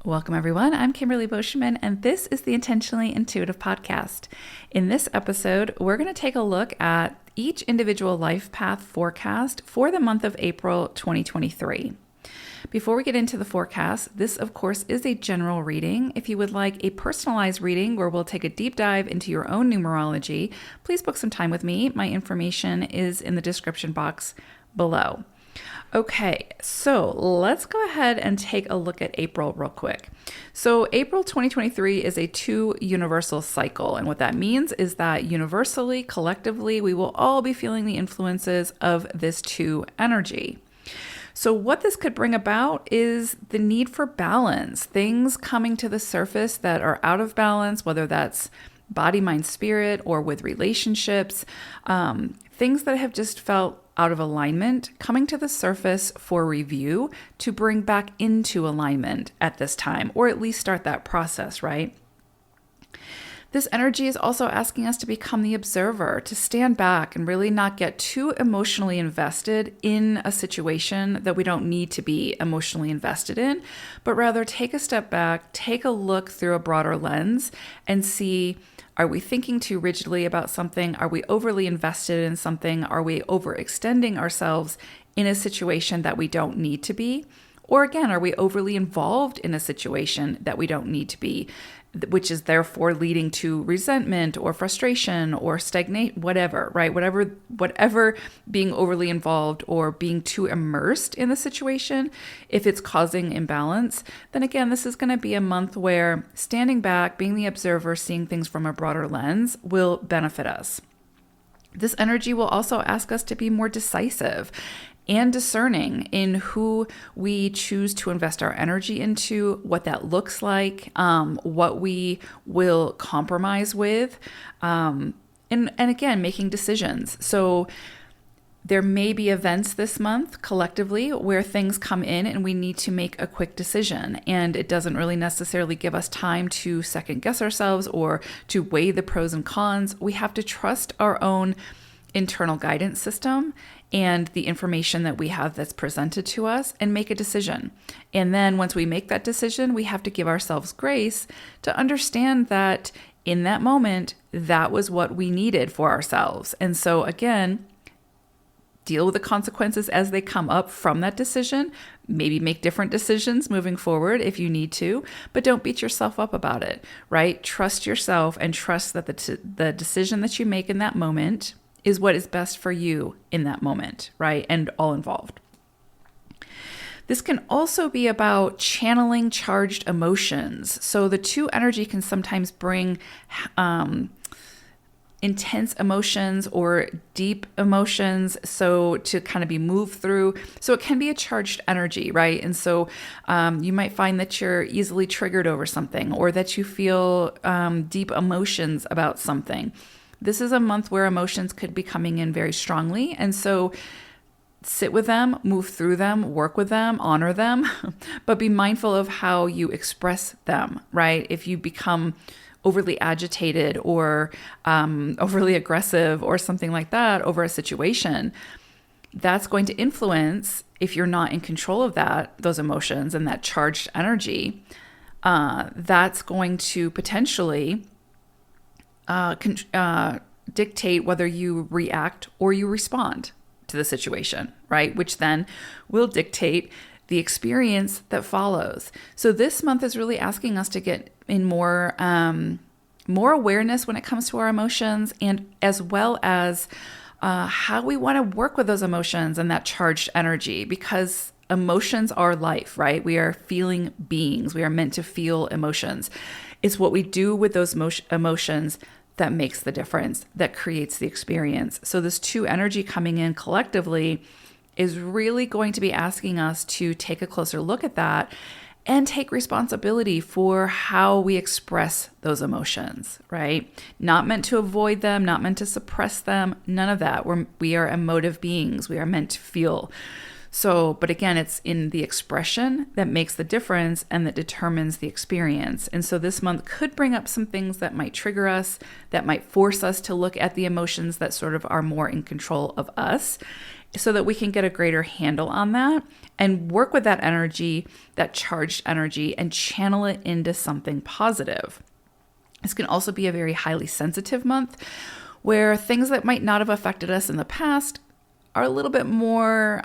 Welcome, everyone. I'm Kimberly Boschman, and this is the Intentionally Intuitive Podcast. In this episode, we're going to take a look at each individual life path forecast for the month of April 2023. Before we get into the forecast, this, of course, is a general reading. If you would like a personalized reading where we'll take a deep dive into your own numerology, please book some time with me. My information is in the description box below. Okay, so let's go ahead and take a look at April real quick. So April 2023 is a 2 universal cycle. And what that means is that universally, collectively, we will all be feeling the influences of this 2 energy. So what this could bring about is the need for balance, things coming to the surface that are out of balance, whether that's body, mind, spirit, or with relationships, things that have just felt out of alignment, coming to the surface for review to bring back into alignment at this time, or at least start that process, right? This energy is also asking us to become the observer, to stand back and really not get too emotionally invested in a situation that we don't need to be emotionally invested in, but rather take a step back, take a look through a broader lens and see, are we thinking too rigidly about something? Are we overly invested in something? Are we overextending ourselves in a situation that we don't need to be? Or again, are we overly involved in a situation that we don't need to be, which is therefore leading to resentment or frustration or stagnate, whatever, right? Whatever being overly involved or being too immersed in the situation, if it's causing imbalance, then again, this is going to be a month where standing back, being the observer, seeing things from a broader lens will benefit us. This energy will also ask us to be more decisive and discerning in who we choose to invest our energy into, what that looks like, what we will compromise with, and again, making decisions. So there may be events this month collectively where things come in and we need to make a quick decision, and it doesn't really necessarily give us time to second guess ourselves or to weigh the pros and cons. We have to trust our own internal guidance system and the information that we have that's presented to us and make a decision. And then once we make that decision, we have to give ourselves grace to understand that in that moment, that was what we needed for ourselves. And so again, deal with the consequences as they come up from that decision. Maybe make different decisions moving forward if you need to, but don't beat yourself up about it, right? Trust yourself and trust that the decision that you make in that moment is what is best for you in that moment, right? And all involved. This can also be about channeling charged emotions. So the 2 energy can sometimes bring intense emotions or deep emotions, so to kind of be moved through. So it can be a charged energy, right? And so you might find that you're easily triggered over something, or that you feel deep emotions about something. This is a month where emotions could be coming in very strongly. And so sit with them, move through them, work with them, honor them, but be mindful of how you express them, right? If you become overly agitated or overly aggressive or something like that over a situation, that's going to influence, if you're not in control of those emotions and that charged energy, that's going to potentially dictate whether you react or you respond to the situation, right? Which then will dictate the experience that follows. So this month is really asking us to get in more awareness when it comes to our emotions, and as well as how we want to work with those emotions and that charged energy, because emotions are life, right? We are feeling beings. We are meant to feel emotions. It's what we do with those emotions that makes the difference, that creates the experience. So this 2 energy coming in collectively is really going to be asking us to take a closer look at that and take responsibility for how we express those emotions, right? Not meant to avoid them, not meant to suppress them, none of that. We are emotive beings. We are meant to feel. So, but again, it's in the expression that makes the difference and that determines the experience. And so this month could bring up some things that might trigger us, that might force us to look at the emotions that sort of are more in control of us. so that we can get a greater handle on that and work with that energy, that charged energy, and channel it into something positive. This can also be a very highly sensitive month where things that might not have affected us in the past are a little bit more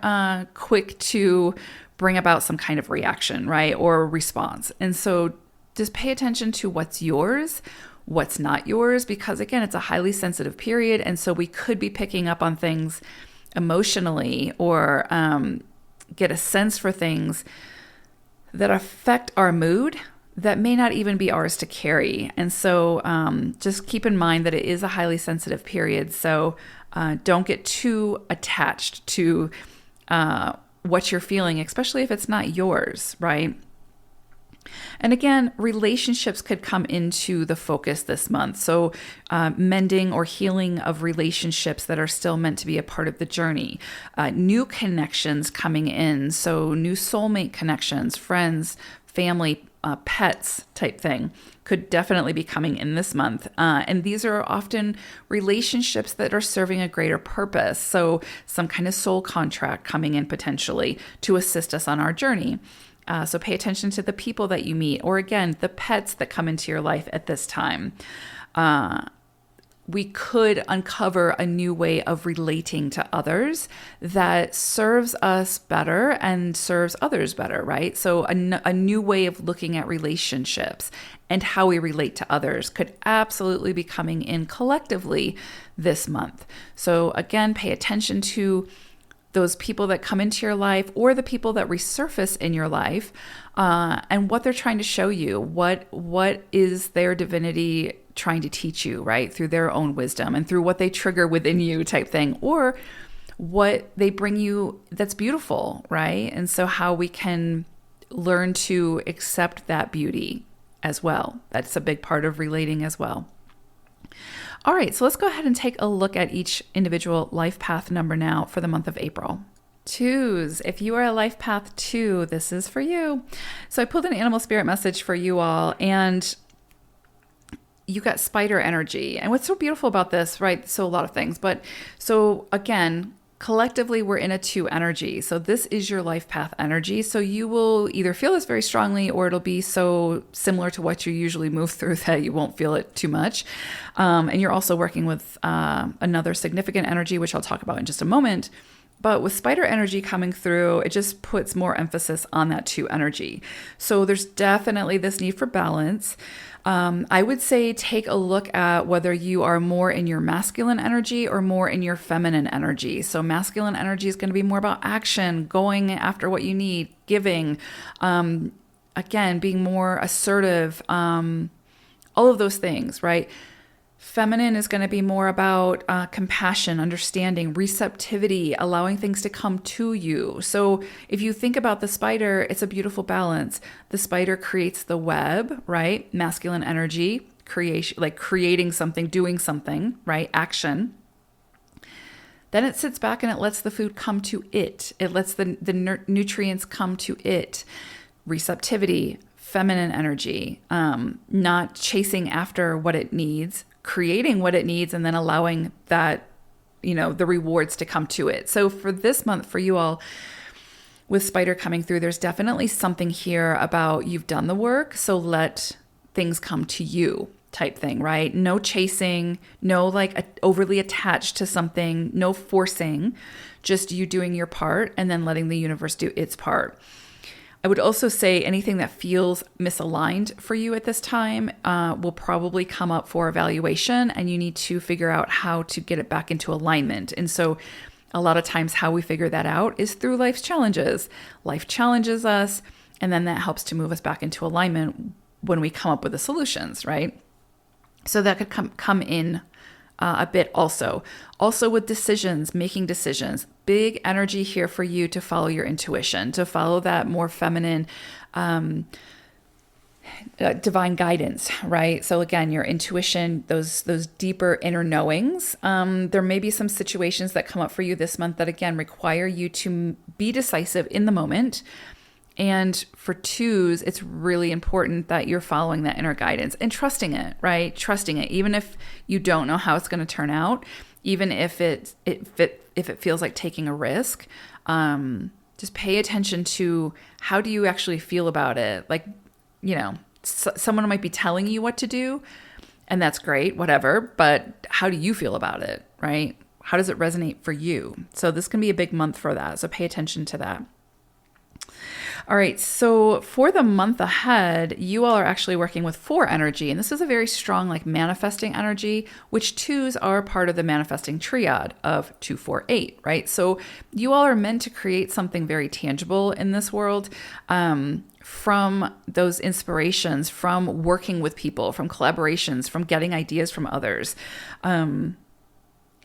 quick to bring about some kind of reaction, right? Or response. And so just pay attention to what's yours, what's not yours, because again, it's a highly sensitive period. And so we could be picking up on things emotionally or get a sense for things that affect our mood that may not even be ours to carry. And so just keep in mind that it is a highly sensitive period. So don't get too attached to what you're feeling, especially if it's not yours, right? And again, relationships could come into the focus this month. So mending or healing of relationships that are still meant to be a part of the journey. New connections coming in. So new soulmate connections, friends, family, pets type thing could definitely be coming in this month. And these are often relationships that are serving a greater purpose. So some kind of soul contract coming in potentially to assist us on our journey. So pay attention to the people that you meet, or again, the pets that come into your life at this time. We could uncover a new way of relating to others that serves us better and serves others better, right? So a new way of looking at relationships and how we relate to others could absolutely be coming in collectively this month. So again, pay attention to those people that come into your life or the people that resurface in your life and what they're trying to show you. What is their divinity trying to teach you, right? Through their own wisdom and through what they trigger within you type thing, or what they bring you that's beautiful, right? And so how we can learn to accept that beauty as well. That's a big part of relating as well. All right, so let's go ahead and take a look at each individual life path number now for the month of April. 2s. If you are a life path 2, this is for you. So I pulled an animal spirit message for you all, and you got spider energy. And what's so beautiful about this, right? So a lot of things, but so again, collectively, we're in a 2 energy. So this is your life path energy. So you will either feel this very strongly, or it'll be so similar to what you usually move through that you won't feel it too much. And you're also working with another significant energy, which I'll talk about in just a moment. But with spider energy coming through, it just puts more emphasis on that 2 energy. So there's definitely this need for balance. I would say take a look at whether you are more in your masculine energy or more in your feminine energy. So masculine energy is going to be more about action, going after what you need, giving, again, being more assertive, all of those things, right? Feminine is going to be more about compassion, understanding, receptivity, allowing things to come to you. So if you think about the spider, it's a beautiful balance. The spider creates the web, right? Masculine energy, creation, like creating something, doing something, right? Action. Then it sits back and it lets the food come to it. It lets the nutrients come to it. Receptivity, feminine energy, not chasing after what it needs, creating what it needs, and then allowing that, the rewards to come to it. So for this month, for you all, with spider coming through, there's definitely something here about you've done the work, so let things come to you type thing, right? No chasing, no overly attached to something, no forcing, just you doing your part and then letting the universe do its part. I would also say anything that feels misaligned for you at this time will probably come up for evaluation, and you need to figure out how to get it back into alignment. And so a lot of times how we figure that out is through life's challenges. Life challenges us, and then that helps to move us back into alignment when we come up with the solutions, right? So that could come in a bit also. Also with decisions, making decisions. Big energy here for you to follow your intuition, to follow that more feminine divine guidance, right? So again, your intuition, those deeper inner knowings. There may be some situations that come up for you this month that again require you to be decisive in the moment. And for 2s, it's really important that you're following that inner guidance and trusting it, right? Trusting it, even if you don't know how it's going to turn out. even if it feels like taking a risk. Just pay attention to how do you actually feel about it. Like, someone might be telling you what to do, and that's great, whatever, but how do you feel about it, right? How does it resonate for you? So this can be a big month for that. So pay attention to that. All right, so for the month ahead, you all are actually working with 4 energy, and this is a very strong manifesting energy, which 2s are part of the manifesting triad of 2, 4, 8, right? So you all are meant to create something very tangible in this world from those inspirations, from working with people, from collaborations, from getting ideas from others.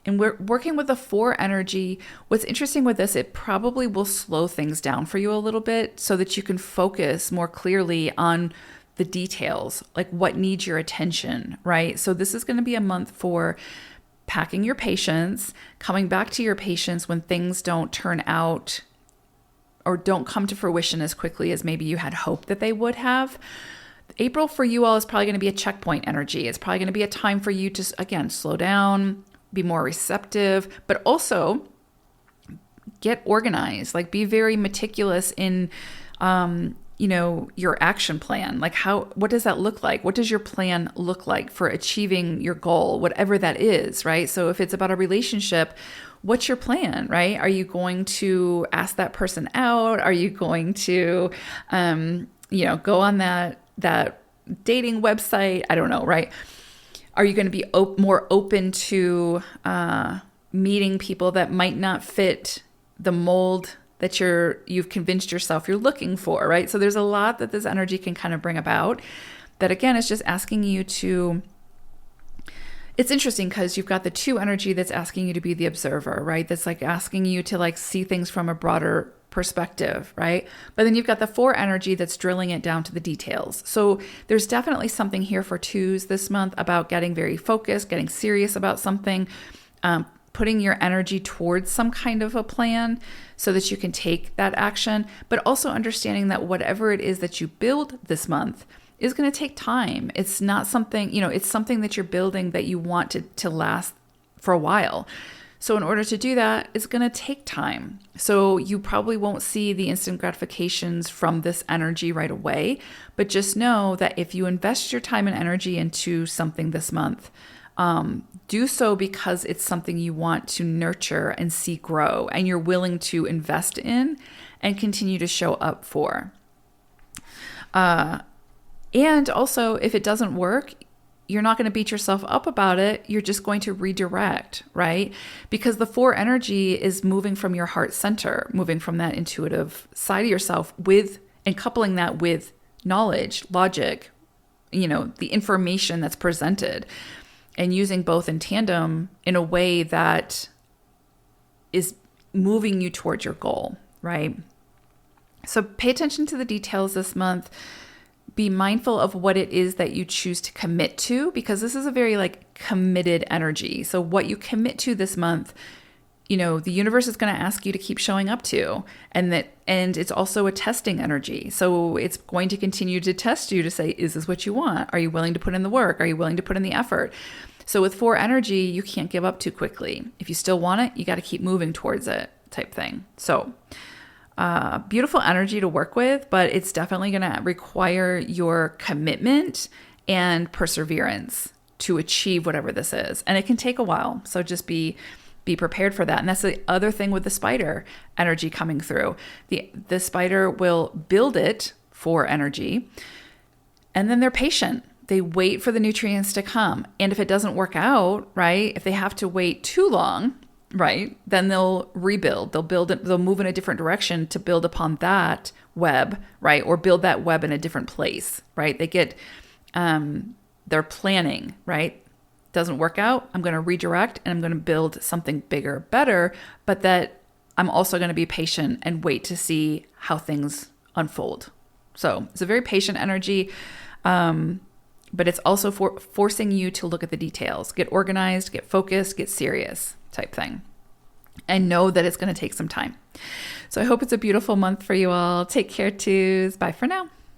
And we're working with the 4 energy. What's interesting with this, it probably will slow things down for you a little bit so that you can focus more clearly on the details, like what needs your attention, right? So this is going to be a month for packing your patience, coming back to your patience when things don't turn out or don't come to fruition as quickly as maybe you had hoped that they would have. April for you all is probably going to be a checkpoint energy. It's probably going to be a time for you to, again, slow down, be more receptive, but also get organized, like be very meticulous in, your action plan. Like what does that look like? What does your plan look like for achieving your goal, whatever that is, right? So if it's about a relationship, what's your plan, right? Are you going to ask that person out? Are you going to, go on that dating website? I don't know, right? Are you going to be more open to meeting people that might not fit the mold that you've convinced yourself you're looking for, right? So there's a lot that this energy can kind of bring about that, again, is just asking you to... It's interesting because you've got the 2 energy that's asking you to be the observer, right? That's like asking you to see things from a broader perspective, right? But then you've got the 4 energy that's drilling it down to the details. So there's definitely something here for 2s this month about getting very focused, getting serious about something, putting your energy towards some kind of a plan so that you can take that action, but also understanding that whatever it is that you build this month is going to take time. It's not something, it's something that you're building that you want to last for a while. So in order to do that, it's going to take time. So you probably won't see the instant gratifications from this energy right away, but just know that if you invest your time and energy into something this month, do so because it's something you want to nurture and see grow, and you're willing to invest in and continue to show up for. And also, if it doesn't work, you're not going to beat yourself up about it. You're just going to redirect, right? Because the 4 energy is moving from your heart center, moving from that intuitive side of yourself and coupling that with knowledge, logic, the information that's presented, and using both in tandem in a way that is moving you towards your goal, right? So pay attention to the details this month. Be mindful of what it is that you choose to commit to, because this is a very committed energy. So what you commit to this month, the universe is going to ask you to keep showing up to, and it's also a testing energy. So it's going to continue to test you to say, is this what you want? Are you willing to put in the work? Are you willing to put in the effort? So with 4 energy, you can't give up too quickly. If you still want it, you got to keep moving towards it, type thing. So beautiful energy to work with, but it's definitely going to require your commitment and perseverance to achieve whatever this is. And it can take a while. So just be prepared for that. And that's the other thing with the spider energy coming through. The spider will build it for energy, and then they're patient. They wait for the nutrients to come. And if it doesn't work out, right, if they have to wait too long, right, then they'll rebuild. They'll build it. They'll move in a different direction to build upon that web, right, or build that web in a different place, right? They get, they're planning, right? Doesn't work out. I'm going to redirect and I'm going to build something bigger, better, but that I'm also going to be patient and wait to see how things unfold. So it's a very patient energy, but it's also forcing you to look at the details, get organized, get focused, get serious type thing, and know that it's going to take some time. So I hope it's a beautiful month for you all. Take care, twos. Bye for now.